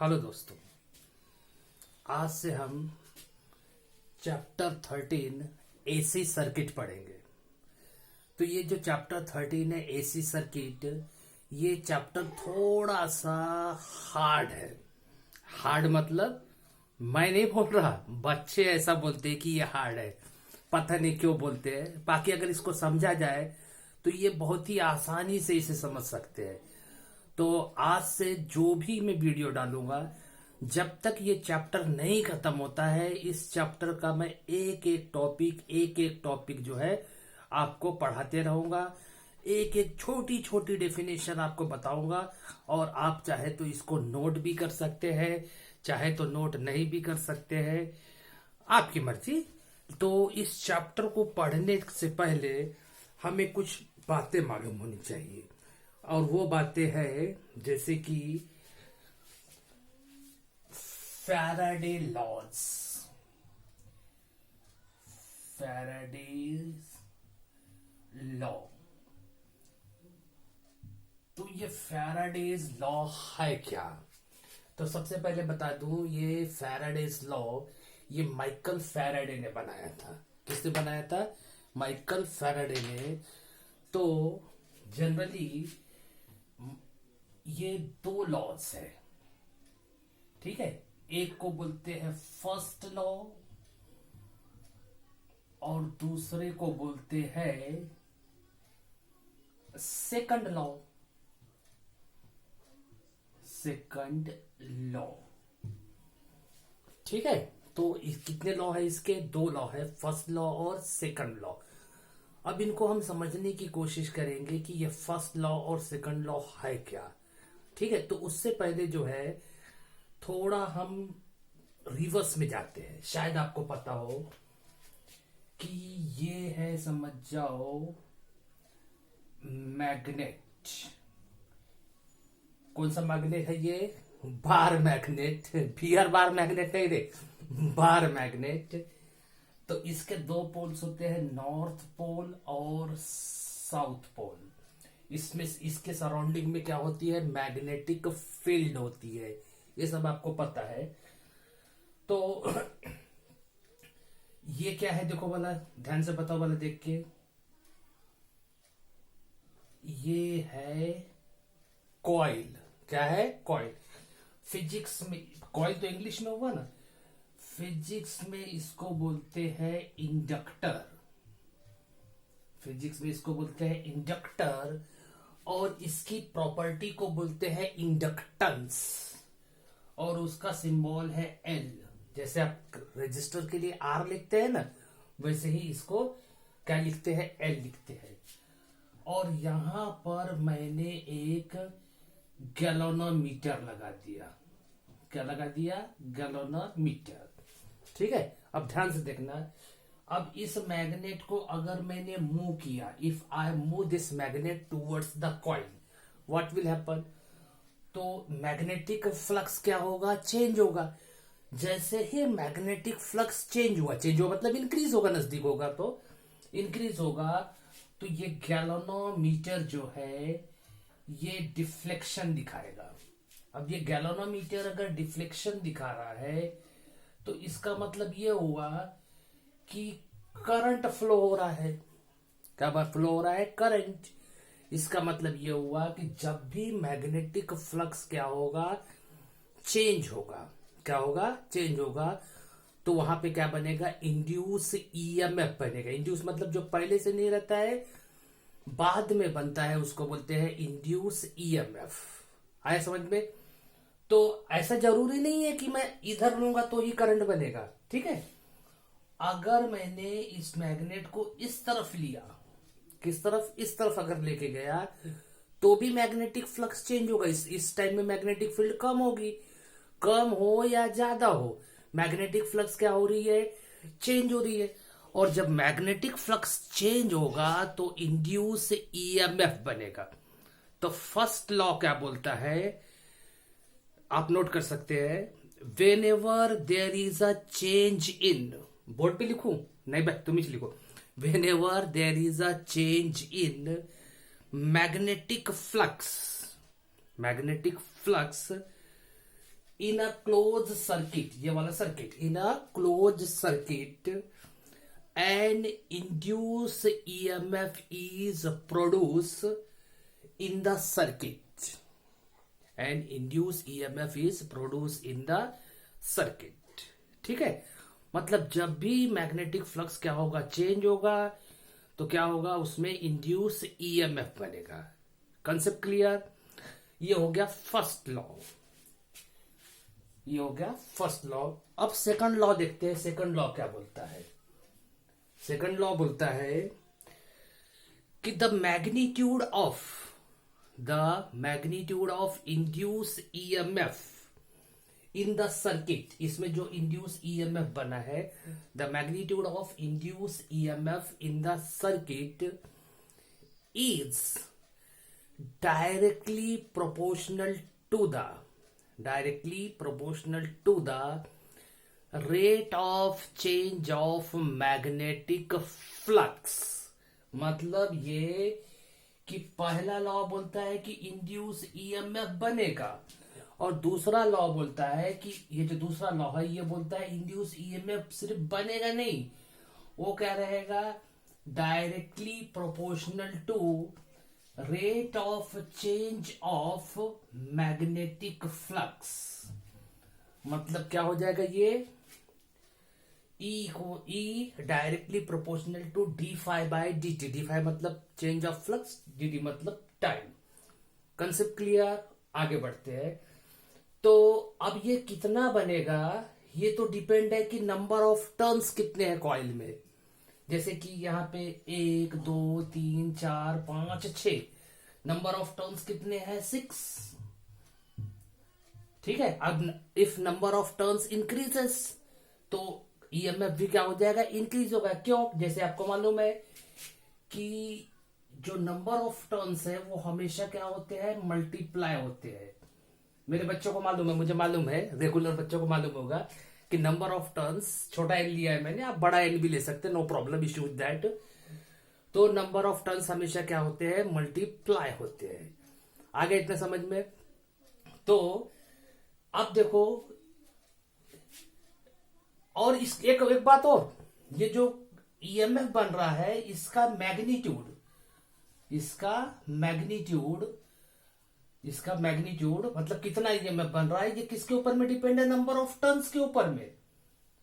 Hello दोस्तों, आज से हम चैप्टर 13 एसी सर्किट पढ़ेंगे। तो ये जो चैप्टर 13 है एसी सर्किट, ये चैप्टर थोड़ा सा हार्ड है। हार्ड मतलब मैं नहीं बोल रहा, बच्चे ऐसा बोलते हैं कि ये हार्ड है, पता नहीं क्यों बोलते हैं। बाकी अगर इसको समझा जाए तो ये बहुत ही आसानी से इसे समझ सकते हैं। तो आज से जो भी मैं वीडियो डालूंगा, जब तक ये चैप्टर नहीं खत्म होता है, इस चैप्टर का मैं एक एक टॉपिक जो है आपको पढ़ाते रहूंगा। एक एक छोटी छोटी डेफिनेशन आपको बताऊंगा, और आप चाहे तो इसको नोट भी कर सकते हैं, चाहे तो नोट नहीं भी कर सकते हैं, आपकी मर्जी। तो इस चैप्टर को पढ़ने से पहले हमें कुछ बातें मालूम होनी चाहिए, और वो बातें हैं जैसे कि फैराडे लॉज, फैराडेज लॉ। तो ये फैराडेज लॉ है क्या? तो सबसे पहले बता दूं, ये फैराडेज लॉ ये माइकल फैराडे ने बनाया था। किसने बनाया था? माइकल फैराडे ने। तो जनरली ये दो लॉज है, ठीक है। एक को बोलते हैं फर्स्ट लॉ और दूसरे को बोलते हैं सेकंड लॉ। सेकंड लॉ, ठीक है। तो कितने लॉ है इसके? दो लॉ है, फर्स्ट लॉ और सेकंड लॉ। अब इनको हम समझने की कोशिश करेंगे कि ये फर्स्ट लॉ और सेकंड लॉ है क्या, ठीक है। तो उससे पहले जो है थोड़ा हम रिवर्स में जाते हैं। शायद आपको पता हो कि ये है, समझ जाओ, मैग्नेट। कौन सा मैग्नेट है ये? Bar magnet. Bear bar magnet नहीं रे, बार मैग्नेट। तो इसके दो पोल्स होते हैं, नॉर्थ पोल और साउथ पोल। इसमें इसके सराउंडिंग में क्या होती है? मैग्नेटिक फील्ड होती है। ये सब आपको पता है। तो ये क्या है देखो वाला, ध्यान से बताओ वाला देख के। ये है कॉइल। क्या है? कॉइल। फिजिक्स में कॉइल तो इंग्लिश में हुआ ना, फिजिक्स में इसको बोलते हैं इंडक्टर। फिजिक्स में इसको बोलते हैं इंडक्टर, और इसकी प्रॉपर्टी को बोलते हैं इंडक्टेंस, और उसका सिंबल है एल। जैसे आप रजिस्टर के लिए आर लिखते हैं ना, वैसे ही इसको क्या लिखते हैं? एल लिखते हैं। और यहां पर मैंने एक गैलोनोमीटर लगा दिया। क्या लगा दिया? गैलोनोमीटर, ठीक है। अब ध्यान से देखना। अब इस मैग्नेट को अगर मैंने मूव किया, if I move this magnet towards the coil, what will happen? तो मैग्नेटिक फ्लक्स क्या होगा? चेंज होगा। जैसे ही मैग्नेटिक फ्लक्स चेंज हुआ मतलब इंक्रीज होगा, नजदीक होगा तो इंक्रीज होगा। तो ये गैलोनोमीटर जो है ये डिफ्लेक्शन दिखाएगा। अब ये गैलोनोमीटर अगर डिफ्लेक्शन दिखा रहा है तो इसका मतलब ये हुआ कि करंट फ्लो हो रहा है। क्या बात फ्लो हो रहा है? करंट। इसका मतलब ये हुआ कि जब भी मैग्नेटिक फ्लक्स क्या होगा? चेंज होगा। क्या होगा? चेंज होगा। तो वहां पे क्या बनेगा? इंड्यूस ईएमएफ बनेगा। इंड्यूस मतलब जो पहले से नहीं रहता है, बाद में बनता है, उसको बोलते हैं इंड्यूस ईएमएफ। आया समझ में? तो ऐसा जरूरी नहीं है कि मैं इधर लूंगा तो ही करंट बनेगा, ठीक है। अगर मैंने इस मैग्नेट को इस तरफ लिया, किस तरफ? इस तरफ अगर लेके गया तो भी मैग्नेटिक फ्लक्स चेंज होगा। इस टाइम में मैग्नेटिक फील्ड कम होगी। कम हो या ज्यादा हो, मैग्नेटिक फ्लक्स क्या हो रही है? चेंज हो रही है। और जब मैग्नेटिक फ्लक्स चेंज होगा तो इंड्यूस ईएमएफ बनेगा। तो फर्स्ट लॉ क्या बोलता है? आप नोट कर सकते हैं। Whenever there is a change in, board पे लिखूं? नहीं भाई, तुम ही लिखो। Whenever there is a change in magnetic flux, magnetic flux in a close circuit, ये वाला circuit, in a close circuit and induce EMF is produce in the circuit, and induce EMF is produce in the circuit. ठीक है, मतलब जब भी magnetic flux क्या होगा, change होगा, तो क्या होगा, उसमें इंड्यूस ईएमएफ बनेगा। Concept clear? ये हो गया फर्स्ट लॉ, ये हो गया फर्स्ट लॉ। अब सेकंड लॉ देखते हैं। सेकंड लॉ क्या बोलता है? सेकंड लॉ बोलता है कि the magnitude of induce EMF in the circuit, इसमें जो इंड्यूस ईएमएफ बना है, the magnitude of induce EMF in the circuit is directly proportional to the rate of change of magnetic flux। मतलब ये कि पहला लॉ बोलता है कि इंड्यूस ईएमएफ बनेगा, और दूसरा लॉ बोलता है कि ये जो दूसरा लॉ है ये बोलता है इंड्यूस ईएमएफ सिर्फ बनेगा नहीं, वो क्या रहेगा, directly proportional to rate of change of magnetic flux. मतलब क्या हो जाएगा, ये E directly proportional to d phi by d t. D phi मतलब change of flux, d t मतलब टाइम। Concept clear? आगे बढ़ते हैं। तो अब ये कितना बनेगा, ये तो डिपेंड है कि नंबर ऑफ टर्न्स कितने हैं कॉइल में। जैसे कि यहाँ पे 1 2 3 4 5 6, नंबर ऑफ टर्न्स कितने हैं, 6। ठीक है, अब if number of turns increases तो ईएमएफ भी क्या हो जाएगा, इंक्रीज होगा। क्यों? जैसे आपको मालूम है कि जो नंबर ऑफ टर्न्स है वो हमेशा क्या होते हैं, मल्टीप्लाई होते हैं। मेरे बच्चों को मालूम है, मुझे मालूम है, रेगुलर बच्चों को मालूम होगा कि नंबर ऑफ टर्न्स, छोटा एन लिया है मैंने, आप बड़ा एन भी ले सकते हैं, no problem issue with that. तो नंबर ऑफ टर्न्स हमेशा क्या होते हैं, मल्टीप्लाई होते हैं। आगे इतने समझ में? तो अब देखो, और एक बात और, ये जो ईएमएफ बन रहा है इसका मैग्नीट्यूड मतलब कितना ईएमएफ बन रहा है, ये किसके ऊपर में डिपेंड है, नंबर ऑफ टर्न्स के ऊपर में।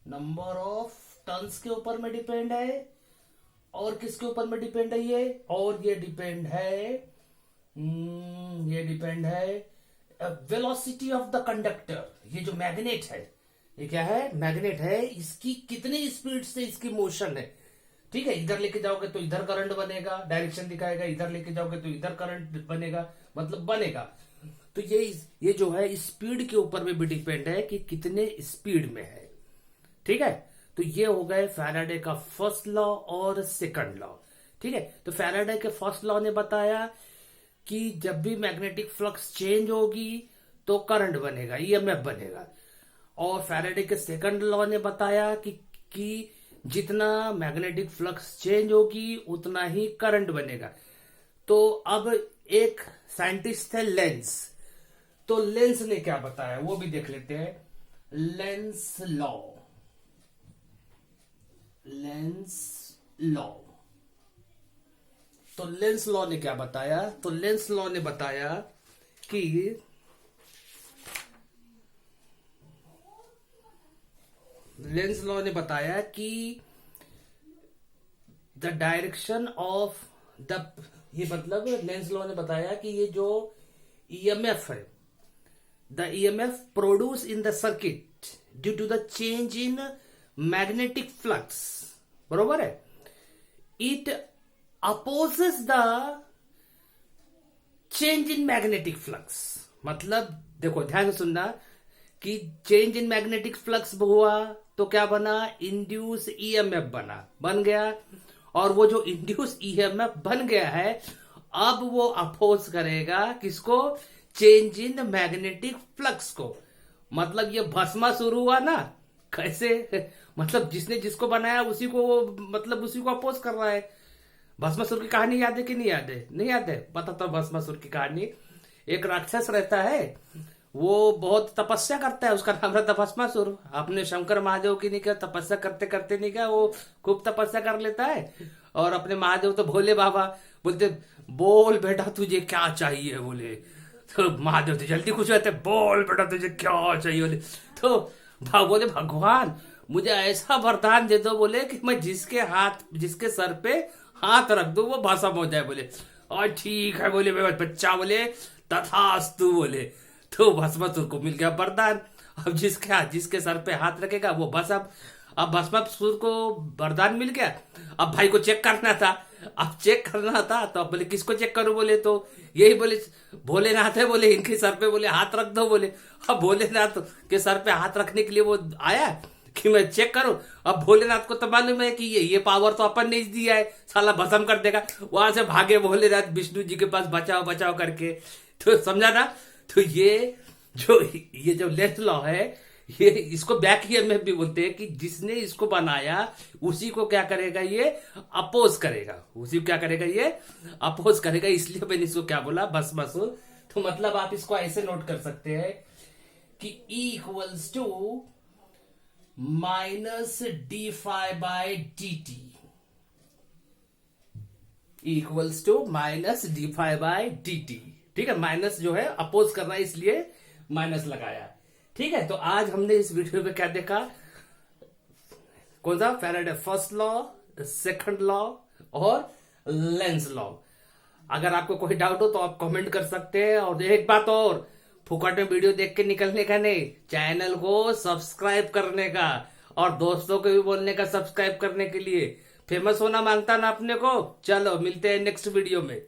नंबर ऑफ टर्न्स के ऊपर में डिपेंड है, और किसके ऊपर में डिपेंड है ये, और ये डिपेंड है वेलोसिटी ऑफ द कंडक्टर। ये जो मैग्नेट है, ये क्या है, मैग्नेट है, इसकी कितनी स्पीड से इसकी मोशन है। ठीक है, इधर लेके जाओगे तो इधर करंट बनेगा, डायरेक्शन दिखाएगा, इधर लेके जाओगे तो इधर करंट बनेगा, मतलब बनेगा। तो ये जो है स्पीड के ऊपर में भी डिपेंड है कि कितने स्पीड में है। ठीक है, तो ये हो गए फैराडे का फर्स्ट लॉ और सेकंड लॉ। ठीक है, तो फैराडे के फर्स्ट लॉ ने बताया कि जब भी मैग्नेटिक फ्लक्स चेंज होगी तो करंट बनेगा, ईएमएफ बनेगा। और फैराडे के सेकंड लॉ ने बताया कि जितना मैग्नेटिक फ्लक्स चेंज होगी उतना ही करंट बनेगा। तो अब एक साइंटिस्ट है लेंस, तो लेंस ने क्या बताया वो भी देख लेते हैं। लेंस लॉ, तो लेंस लॉ ने क्या बताया, तो लेंस लॉ ने बताया कि द डायरेक्शन ऑफ द, ये मतलब लेंस लॉ ने बताया कि ये जो ईएमएफ है, the EMF produce in the circuit due to the change in magnetic flux, बरोबर है, it opposes the change in magnetic flux. मतलब देखो ध्यान से सुनना कि चेंज इन मैग्नेटिक फ्लक्स हुआ तो क्या बना, इंड्यूस ईएमएफ बन गया। और वो जो इंड्यूस ईएमएफ बन गया है, अब वो अपोज करेगा किसको, चेंज इन मैग्नेटिक फ्लक्स को। मतलब ये भस्मासुर हुआ ना, कैसे मतलब जिसने जिसको बनाया उसी को अपोज कर रहा है। भस्मासुर की कहानी याद है कि नहीं याद है? नहीं याद है? पता तो भस्मासुर की कहानी, एक राक्षस रहता है, वो बहुत तपस्या करता है, उसका नाम रहता भस्मासुर। आपने शंकर महादेव की नहीं क्या तपस्या करते करते नहीं क्या, वो खूब तपस्या कर लेता है। और अपने महादेव तो भोले बाबा बोलते, बोल बेटा तुझे क्या चाहिए, बोले तो महादेव तो जल्दी खुश रहते, बोल बेटा तुझे क्या चाहिए, बोले तो बोले भगवान मुझे ऐसा वरदान दे दो, बोले कि मैं जिसके सर पे हाथ रख दूं वो भस्म हो जाए, बोले और ठीक है बोले मेरे बच्चा, बोले तथास्तु, बोले तो भस्मासुर को मिल गया वरदान। अब जिसके सर पे हाथ रखेगा वो भस्म। अब भस्मासुर को वरदान मिल गया। अब भाई को चेक करना था, तो अब बोले किसको चेक करूं, बोले तो यही बोले भोलेनाथ है, बोले इनके सर पे बोले हाथ रख दो, बोले अब भोलेनाथ के सर पे हाथ रखने के लिए वो आया कि मैं चेक करूं। अब भोलेनाथ को तो मालूम है कि ये पावर तो अपन ने दिया है, साला भस्म कर देगा। वहां से भागे भोलेनाथ विष्णु जी के पास बचाओ बचाओ करके, तो समझा ना। तो ये जो लेंथ लॉ है, ये इसको बैक ईएमएफ भी बोलते हैं कि जिसने इसको बनाया उसी को क्या करेगा, ये अपोज करेगा, ये अपोज करेगा। इसलिए मैंने इसको क्या बोला, भस्मासुर। तो मतलब आप इसको ऐसे नोट कर सकते हैं कि E equals to minus D phi by D T, equals to minus D phi by D T. ठीक है, माइनस जो है अपोज कर रहा है इसलिए माइनस लगाया। ठीक है, तो आज हमने इस वीडियो में क्या देखा, कौन सा Faraday first law, second law और लेंस लॉ। अगर आपको कोई डाउट हो तो आप कमेंट कर सकते हैं। और एक बात और, फुकट में वीडियो देख के निकलने का नहीं, चैनल को सब्सक्राइब करने का, और दोस्तों को भी बोलने का सब्सक्राइब करने के लिए। फेमस होना मांगता ना अपने को। चलो मिलते हैं नेक्स्ट वीडियो में।